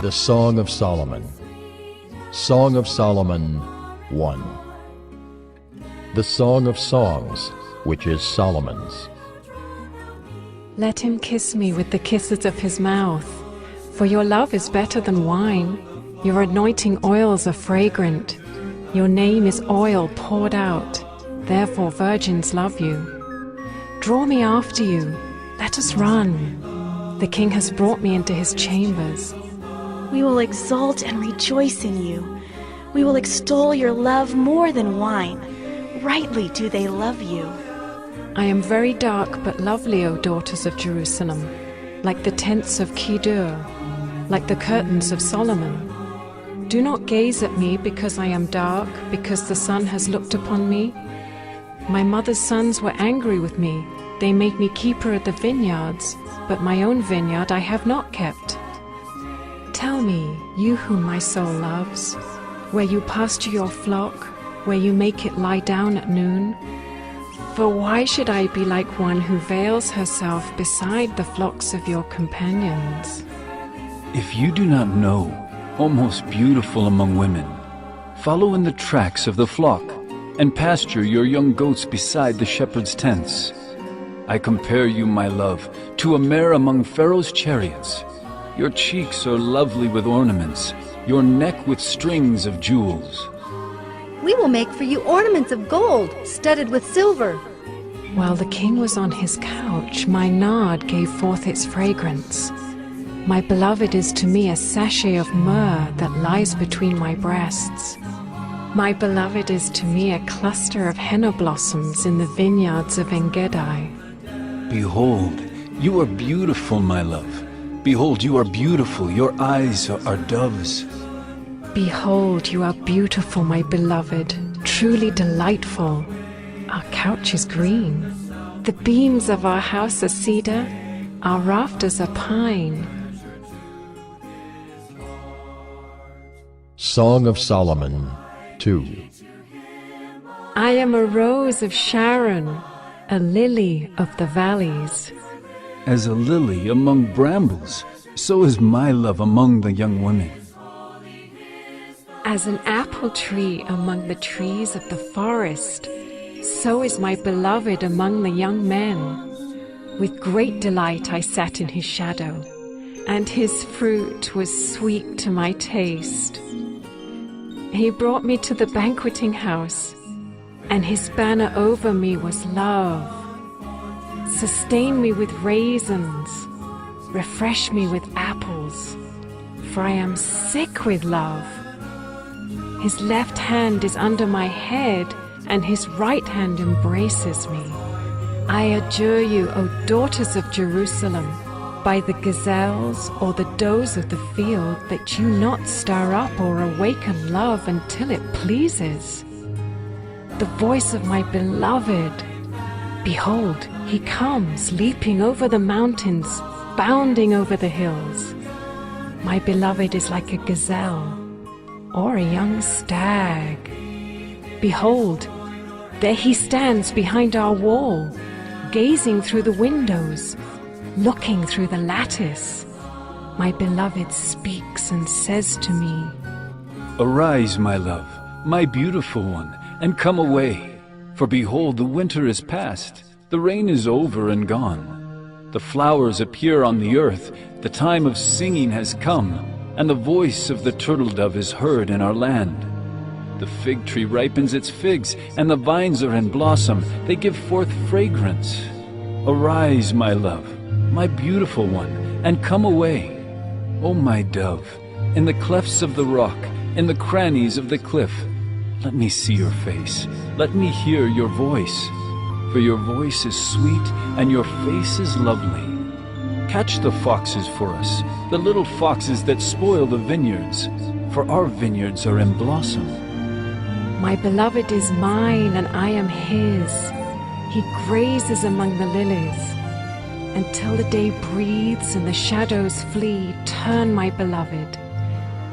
The Song of Solomon. Song of Solomon 1. The Song of Songs, which is Solomon's. Let him kiss me with the kisses of his mouth, for your love is better than wine. Your anointing oils are fragrant. Your name is oil poured out, therefore virgins love you. Draw me after you, let us run. The king has brought me into his chambers. We will exult and rejoice in you. We will extol your love more than wine. Rightly do they love you. I am very dark but lovely, O daughters of Jerusalem, like the tents of Kedar, like the curtains of Solomon. Do not gaze at me because I am dark, because the sun has looked upon me. My mother's sons were angry with me. They made me keeper of the vineyards, but my own vineyard I have not kept. Tell me, you whom my soul loves, where you pasture your flock, where you make it lie down at noon. For why should I be like one who veils herself beside the flocks of your companions? If you do not know, O most beautiful among women, follow in the tracks of the flock, and pasture your young goats beside the shepherd's tents. I compare you, my love, to a mare among Pharaoh's chariots. Your cheeks are lovely with ornaments, your neck with strings of jewels. We will make for you ornaments of gold, studded with silver. While the king was on his couch, my nard gave forth its fragrance. My beloved is to me a sachet of myrrh that lies between my breasts. My beloved is to me a cluster of henna blossoms in the vineyards of En-gedi. Behold, you are beautiful, my love. Behold, you are beautiful, your eyes are doves. Behold, you are beautiful, my beloved, truly delightful. Our couch is green. The beams of our house are cedar, our rafters are pine. Song of Solomon 2. I am a rose of Sharon, a lily of the valleys. As a lily among brambles, so is my love among the young women. As an apple tree among the trees of the forest, so is my beloved among the young men. With great delight I sat in his shadow, and his fruit was sweet to my taste. He brought me to the banqueting house, and his banner over me was love. Sustain me with raisins, refresh me with apples, for I am sick with love. His left hand is under my head, and his right hand embraces me. I adjure you, O daughters of Jerusalem, by the gazelles or the does of the field, that you not stir up or awaken love until it pleases. The voice of my beloved, behold, he comes, leaping over the mountains, bounding over the hills. My beloved is like a gazelle or a young stag. Behold, there he stands behind our wall, gazing through the windows, looking through the lattice. My beloved speaks and says to me, Arise, my love, my beautiful one, and come away. For behold, the winter is past, the rain is over and gone. The flowers appear on the earth, the time of singing has come, and the voice of the turtle-dove is heard in our land. The fig tree ripens its figs, and the vines are in blossom, they give forth fragrance. Arise, my love, my beautiful one, and come away. O my dove, in the clefts of the rock, in the crannies of the cliff, let me see your face, let me hear your voice. For your voice is sweet, and your face is lovely. Catch the foxes for us, the little foxes that spoil the vineyards, for our vineyards are in blossom. my beloved is mine, and I am his. He grazes among the lilies. Until the day breathes and the shadows flee, turn, my beloved.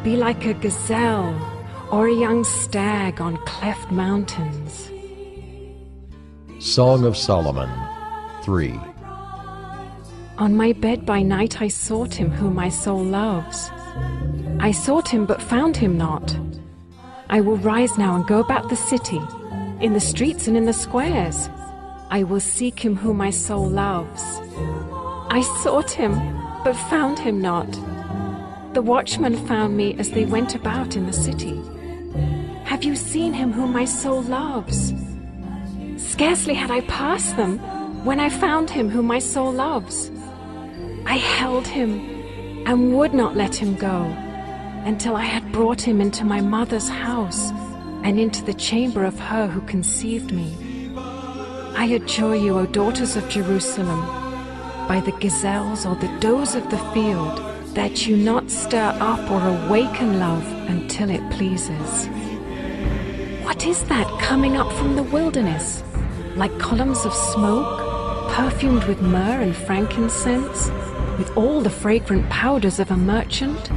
Be like a gazelle or a young stag on cleft mountains. Song of Solomon 3. On my bed by night I sought him whom my soul loves. I sought him but found him not. I will rise now and go about the city, in the streets and in the squares. I will seek him whom my soul loves. I sought him but found him not. The watchmen found me as they went about in the city. Have you seen him whom my soul loves? Scarcely had I passed them when I found him whom my soul loves. I held him and would not let him go until I had brought him into my mother's house and into the chamber of her who conceived me. I adjure you, O daughters of Jerusalem, by the gazelles or the does of the field, that you not stir up or awaken love until it pleases. What is that coming up from the wilderness, like columns of smoke, perfumed with myrrh and frankincense, with all the fragrant powders of a merchant?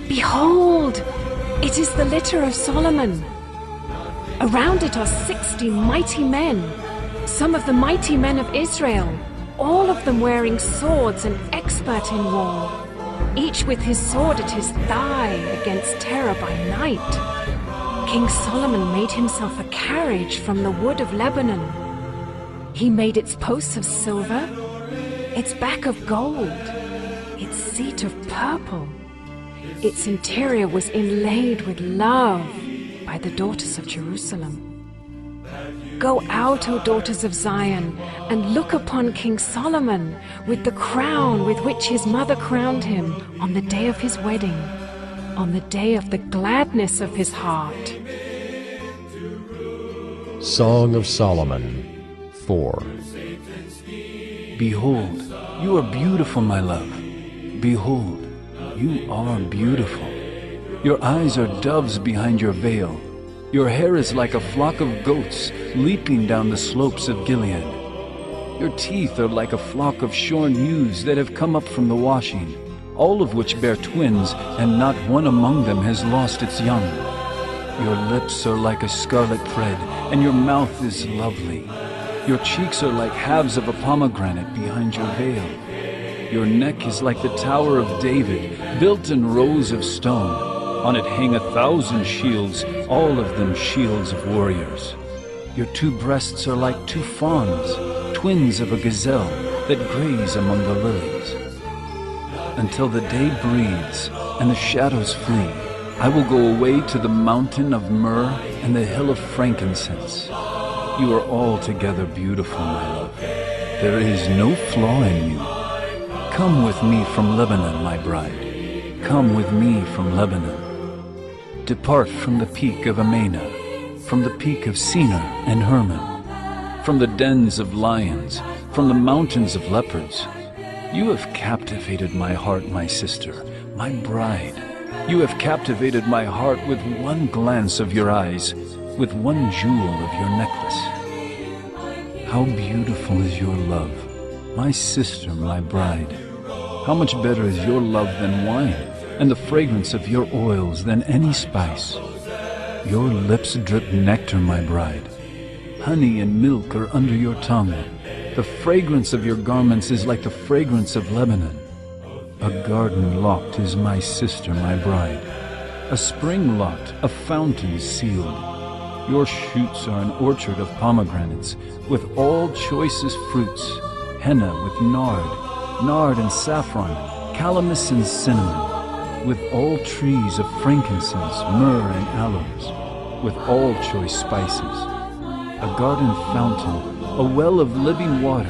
Behold, it is the litter of Solomon. Around it are 60 mighty men, some of the mighty men of Israel, all of them wearing swords and expert in war, each with his sword at his thigh against terror by night. King Solomon made himself a carriage from the wood of Lebanon. He made its posts of silver, its back of gold, its seat of purple. Its interior was inlaid with love by the daughters of Jerusalem. Go out, O daughters of Zion, and look upon King Solomon with the crown with which his mother crowned him on the day of his wedding, on the day of the gladness of his heart. Song of Solomon 4. Behold, you are beautiful, my love. Behold, you are beautiful. Your eyes are doves behind your veil. Your hair is like a flock of goats leaping down the slopes of Gilead. Your teeth are like a flock of shorn ewes that have come up from the washing, all of which bear twins, and not one among them has lost its young. Your lips are like a scarlet thread, and your mouth is lovely. Your cheeks are like halves of a pomegranate behind your veil. Your neck is like the Tower of David, built in rows of stone. On it hang 1,000 shields, all of them shields of warriors. Your 2 breasts are like 2 fawns, twins of a gazelle that graze among the lilies. Until the day breathes and the shadows flee, I will go away to the mountain of myrrh and the hill of frankincense. You are altogether beautiful, my love. There is no flaw in you. Come with me from Lebanon, my bride. Come with me from Lebanon. Depart from the peak of Amana, from the peak of Senir and Hermon, from the dens of lions, from the mountains of leopards. You have captivated my heart, my sister, my bride. You have captivated my heart with one glance of your eyes, with one jewel of your necklace. How beautiful is your love, my sister, my bride. How much better is your love than wine, and the fragrance of your oils than any spice. Your lips drip nectar, my bride. Honey and milk are under your tongue. The fragrance of your garments is like the fragrance of Lebanon. A garden locked is my sister, my bride. A spring locked, a fountain sealed. Your shoots are an orchard of pomegranates, with all choicest fruits, henna with nard and saffron, calamus and cinnamon, with all trees of frankincense, myrrh and aloes, with all choice spices, a garden fountain, a well of living water,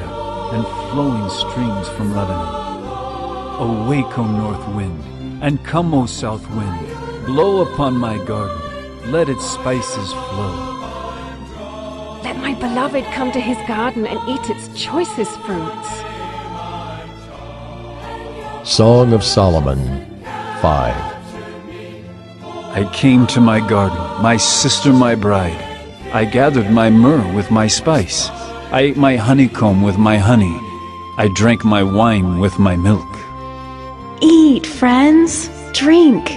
and flowing streams from Lebanon. Awake, O north wind, and come, O south wind, blow upon my garden, let its spices flow. Let my beloved come to his garden and eat its choicest fruits. Song of Solomon 5. I came to my garden, my sister, my bride. I gathered my myrrh with my spice. I ate my honeycomb with my honey. I drank my wine with my milk. Eat, friends, drink,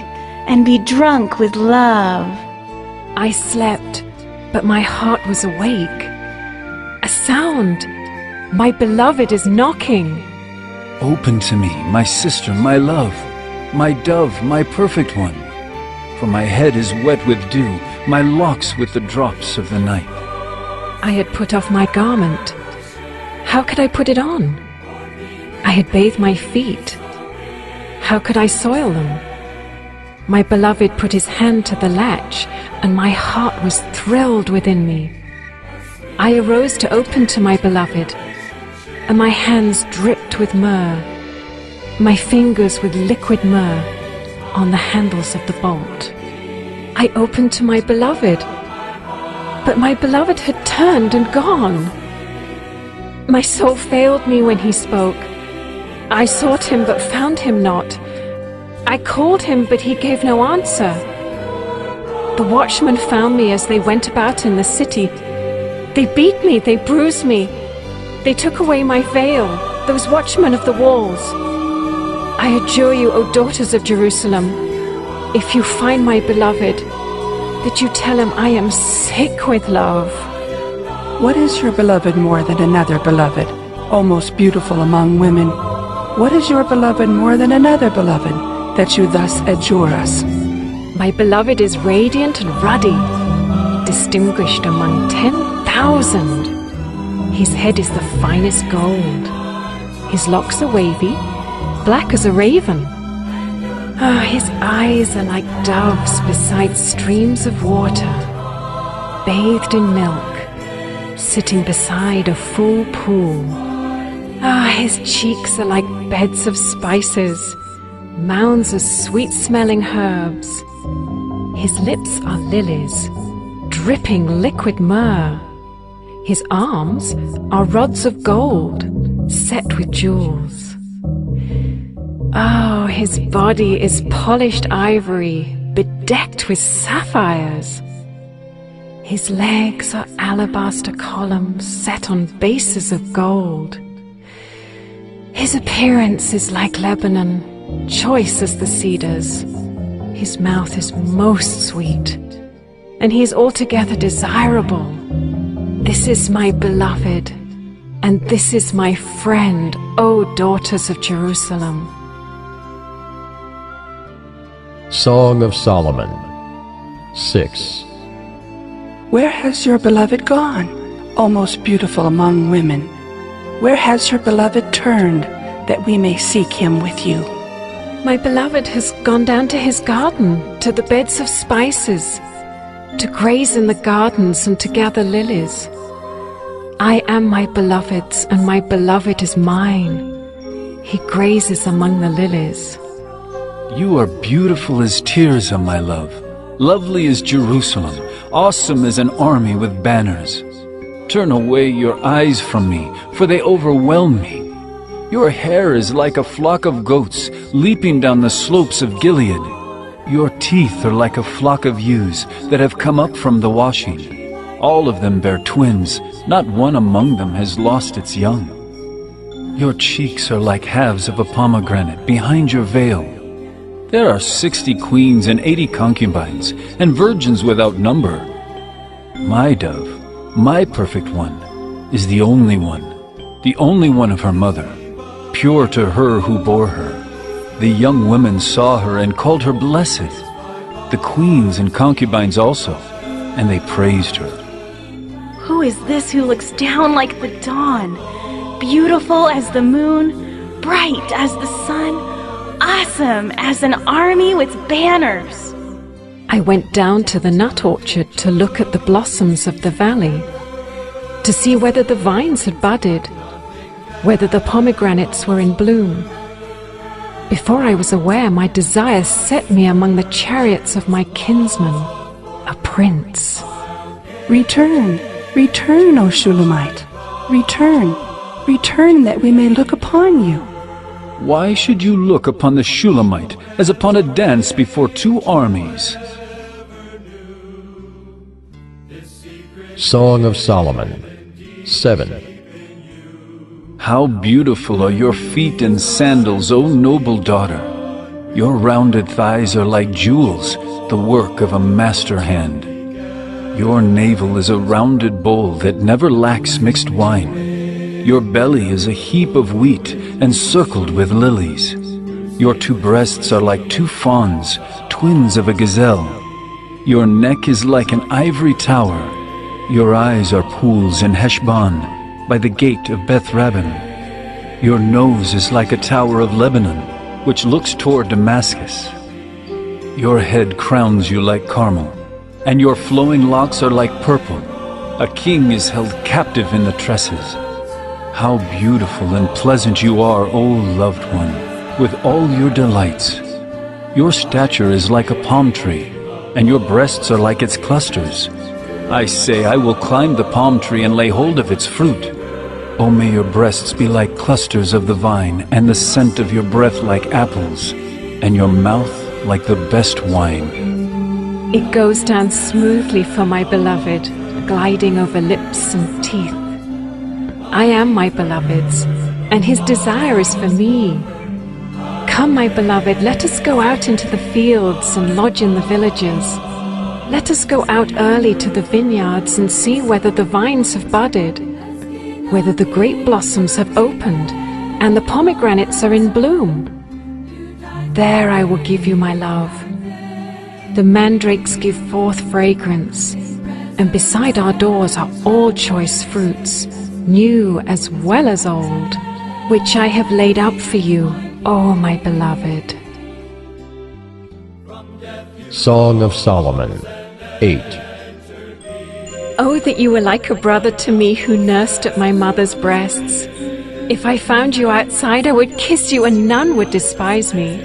and be drunk with love. I slept, but my heart was awake. A sound! My beloved is knocking. Open to me, my sister, my love. my dove, my perfect one. For my head is wet with dew, my locks with the drops of the night. I had put off my garment. How could I put it on? I had bathed my feet. How could I soil them? My beloved put his hand to the latch, and my heart was thrilled within me. I arose to open to my beloved, and my hands dripped with myrrh, my fingers with liquid myrrh on the handles of the bolt. I opened to my beloved, but my beloved had turned and gone. My soul failed me when he spoke. I sought him but found him not. I called him, but he gave no answer. The watchmen found me as they went about in the city. They beat me, they bruised me. They took away my veil, those watchmen of the walls. I adjure you, O daughters of Jerusalem, if you find my beloved, that you tell him I am sick with love. What is your beloved more than another beloved, O most beautiful among women? What is your beloved more than another beloved, that you thus adjure us? My beloved is radiant and ruddy, distinguished among 10,000. His head is the finest gold. His locks are wavy, black as a raven. His eyes are like doves beside streams of water, bathed in milk, sitting beside a full pool. His cheeks are like beds of spices, mounds of sweet-smelling herbs. His lips are lilies, dripping liquid myrrh. His arms are rods of gold, set with jewels. Oh, his body is polished ivory, bedecked with sapphires. His legs are alabaster columns set on bases of gold. His appearance is like Lebanon, choice as the cedars. His mouth is most sweet, and he is altogether desirable. This is my beloved, and this is my friend, O daughters of Jerusalem. Song of Solomon 6. Where has your beloved gone, O most beautiful among women? Where has your beloved turned, that we may seek him with you? My beloved has gone down to his garden, to the beds of spices, to graze in the gardens and to gather lilies. I am my beloved's, and my beloved is mine. He grazes among the lilies. You are beautiful as Tirzah, my love, lovely as Jerusalem, awesome as an army with banners. Turn away your eyes from me, for they overwhelm me. Your hair is like a flock of goats leaping down the slopes of Gilead. Your teeth are like a flock of ewes that have come up from the washing. All of them bear twins, not one among them has lost its young. Your cheeks are like halves of a pomegranate behind your veil. There are 60 queens and 80 concubines, and virgins without number. My dove, my perfect one, is the only one of her mother, pure to her who bore her. The young women saw her and called her blessed, the queens and concubines also, and they praised her. Who is this who looks down like the dawn, beautiful as the moon, bright as the sun, awesome as an army with banners? I went down to the nut orchard to look at the blossoms of the valley, to see whether the vines had budded, whether the pomegranates were in bloom. Before I was aware, my desire set me among the chariots of my kinsman, a prince. Return, return, O Shulamite. Return that we may look upon you. Why should you look upon the Shulamite as upon a dance before two armies? Song of Solomon 7. How beautiful are your feet in sandals, O noble daughter! Your rounded thighs are like jewels, the work of a master hand. Your navel is a rounded bowl that never lacks mixed wine. Your belly is a heap of wheat encircled with lilies. Your two breasts are like two fawns, twins of a gazelle. Your neck is like an ivory tower. Your eyes are pools in Heshbon, by the gate of Beth Rabbim. Your nose is like a tower of Lebanon, which looks toward Damascus. Your head crowns you like Carmel, and your flowing locks are like purple. A king is held captive in the tresses. How beautiful and pleasant you are, O loved one, with all your delights. Your stature is like a palm tree, and your breasts are like its clusters. I say, I will climb the palm tree and lay hold of its fruit. O may your breasts be like clusters of the vine, and the scent of your breath like apples, and your mouth like the best wine. It goes down smoothly for my beloved, gliding over lips and teeth. I am my beloved's, and his desire is for me. Come, my beloved, let us go out into the fields and lodge in the villages. Let us go out early to the vineyards and see whether the vines have budded, whether the grape blossoms have opened, and the pomegranates are in bloom. There I will give you my love. The mandrakes give forth fragrance, and beside our doors are all choice fruits, new as well as old, which I have laid out for you, O my beloved. Song of Solomon 8. Oh, that you were like a brother to me who nursed at my mother's breasts. If I found you outside, I would kiss you and none would despise me.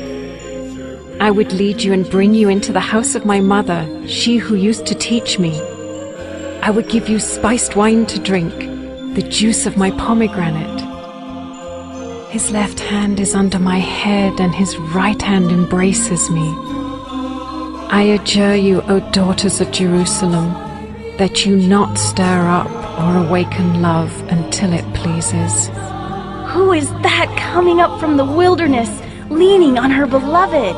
I would lead you and bring you into the house of my mother, she who used to teach me. I would give you spiced wine to drink, the juice of my pomegranate. His left hand is under my head and his right hand embraces me. I adjure you, O daughters of Jerusalem, that you not stir up or awaken love until it pleases. Who is that coming up from the wilderness, leaning on her beloved?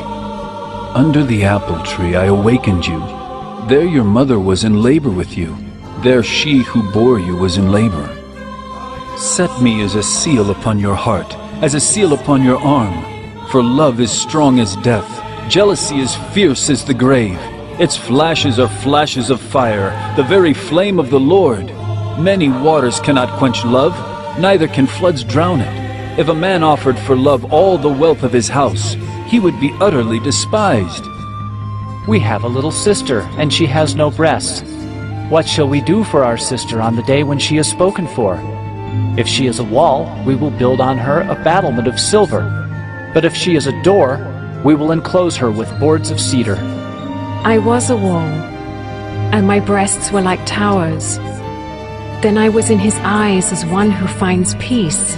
Under the apple tree I awakened you. There your mother was in labor with you. There she who bore you was in labor. Set me as a seal upon your heart, as a seal upon your arm. For love is strong as death. Jealousy is fierce as the grave. Its flashes are flashes of fire, the very flame of the Lord. Many waters cannot quench love, neither can floods drown it. If a man offered for love all the wealth of his house, he would be utterly despised. We have a little sister, and she has no breasts. What shall we do for our sister on the day when she is spoken for? If she is a wall, we will build on her a battlement of silver. But if she is a door, we will enclose her with boards of cedar. I was a wall, and my breasts were like towers. Then I was in his eyes as one who finds peace.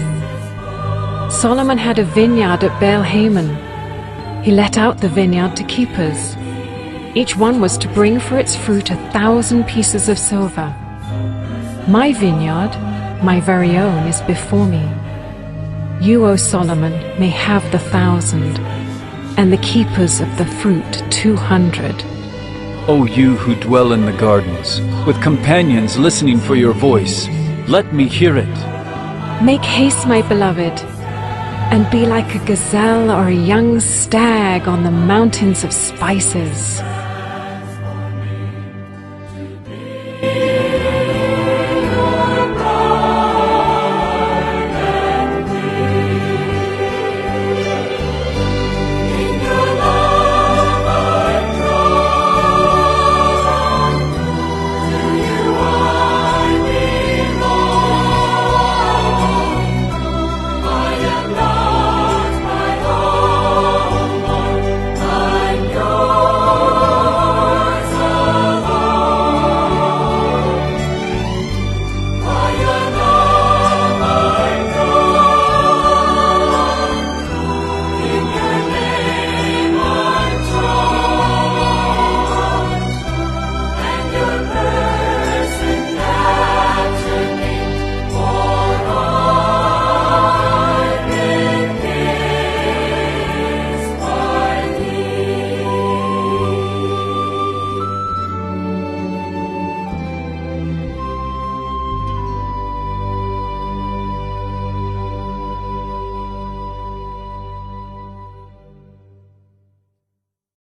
Solomon had a vineyard at Baal Haman. He let out the vineyard to keepers. Each one was to bring for its fruit 1,000 pieces of silver. My vineyard, my very own, is before me. You, O Solomon, may have the 1,000, and the keepers of the fruit 200. O you who dwell in the gardens, with companions listening for your voice, let me hear it. Make haste, my beloved, and be like a gazelle or a young stag on the mountains of spices.